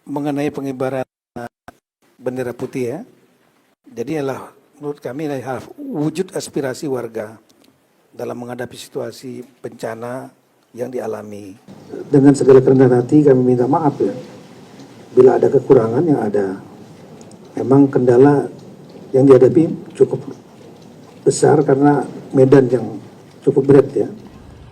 mengenai pengibaran bendera putih ya. Jadi adalah menurut kami adalah wujud aspirasi warga dalam menghadapi situasi bencana yang dialami. Dengan segala kerendahan hati kami minta maaf ya, bila ada kekurangan yang ada. Memang kendala yang dihadapi cukup besar karena medan yang cukup berat ya.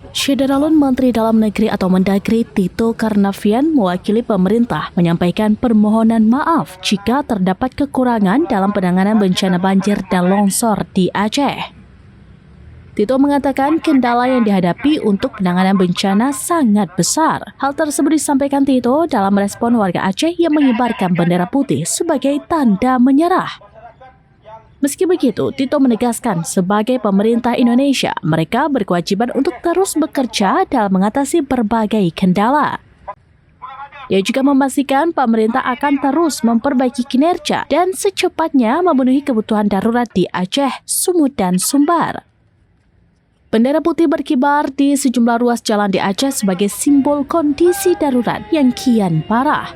Syederalun Menteri Dalam Negeri atau Mendagri Tito Karnavian mewakili pemerintah menyampaikan permohonan maaf jika terdapat kekurangan dalam penanganan bencana banjir dan longsor di Aceh. Tito mengatakan kendala yang dihadapi untuk penanganan bencana sangat besar. Hal tersebut disampaikan Tito dalam merespon warga Aceh yang mengibarkan bendera putih sebagai tanda menyerah. Meski begitu, Tito menegaskan sebagai pemerintah Indonesia, mereka berkewajiban untuk terus bekerja dalam mengatasi berbagai kendala. Ia juga memastikan pemerintah akan terus memperbaiki kinerja dan secepatnya memenuhi kebutuhan darurat di Aceh, Sumut, dan Sumbar. Bendera putih berkibar di sejumlah ruas jalan di Aceh sebagai simbol kondisi darurat yang kian parah.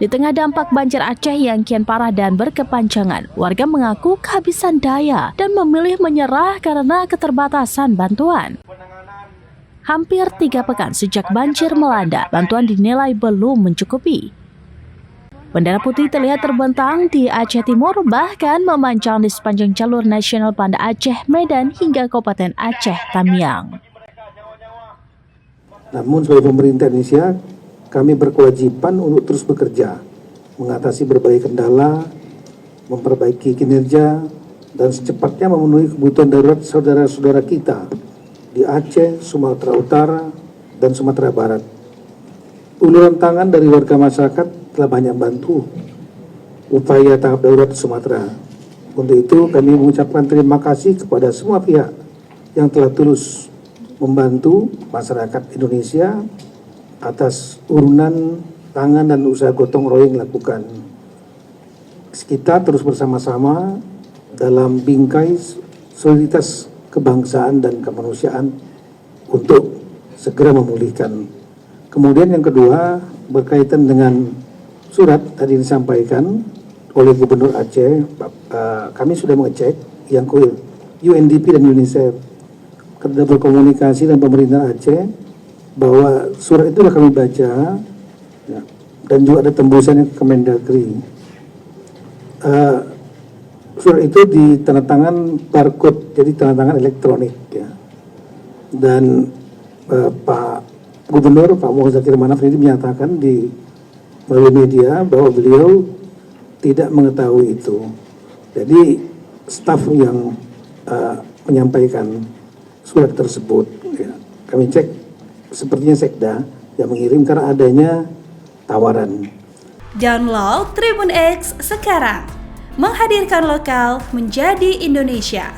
Di tengah dampak banjir Aceh yang kian parah dan berkepanjangan, warga mengaku kehabisan daya dan memilih menyerah karena keterbatasan bantuan. Hampir 3 pekan sejak banjir melanda, bantuan dinilai belum mencukupi. Bendera putih terlihat terbentang di Aceh Timur, bahkan memanjang di sepanjang jalur nasional Banda Aceh, Medan, hingga Kabupaten Aceh Tamiang. Namun sebagai pemerintah Indonesia, kami berkewajiban untuk terus bekerja, mengatasi berbagai kendala, memperbaiki kinerja, dan secepatnya memenuhi kebutuhan darurat saudara-saudara kita di Aceh, Sumatera Utara, dan Sumatera Barat. Uluran tangan dari warga masyarakat telah banyak bantu upaya tahap darurat di Sumatera. Untuk itu kami mengucapkan terima kasih kepada semua pihak yang telah tulus membantu masyarakat Indonesia atas urunan tangan dan usaha gotong royong lakukan. Kita terus bersama-sama dalam bingkai soliditas kebangsaan dan kemanusiaan untuk segera memulihkan. Kemudian yang kedua berkaitan dengan surat tadi disampaikan oleh Gubernur Aceh, kami sudah mengecek yang UNDP dan UNICEF, kerja berkomunikasi dengan pemerintah Aceh, bahwa surat itu sudah kami baca ya, dan juga ada tembusannya ke Kemendagri. Surat itu ditandatangan barcode, jadi tandatangan elektronik ya. Dan Pak Gubernur Pak Muhammad Zakir Manaf ini menyatakan di melalui media bahwa beliau tidak mengetahui itu. Jadi staf yang menyampaikan surat tersebut ya, kami cek sepertinya Sekda yang mengirim karena adanya tawaran. Download Tribun X sekarang, menghadirkan lokal menjadi Indonesia.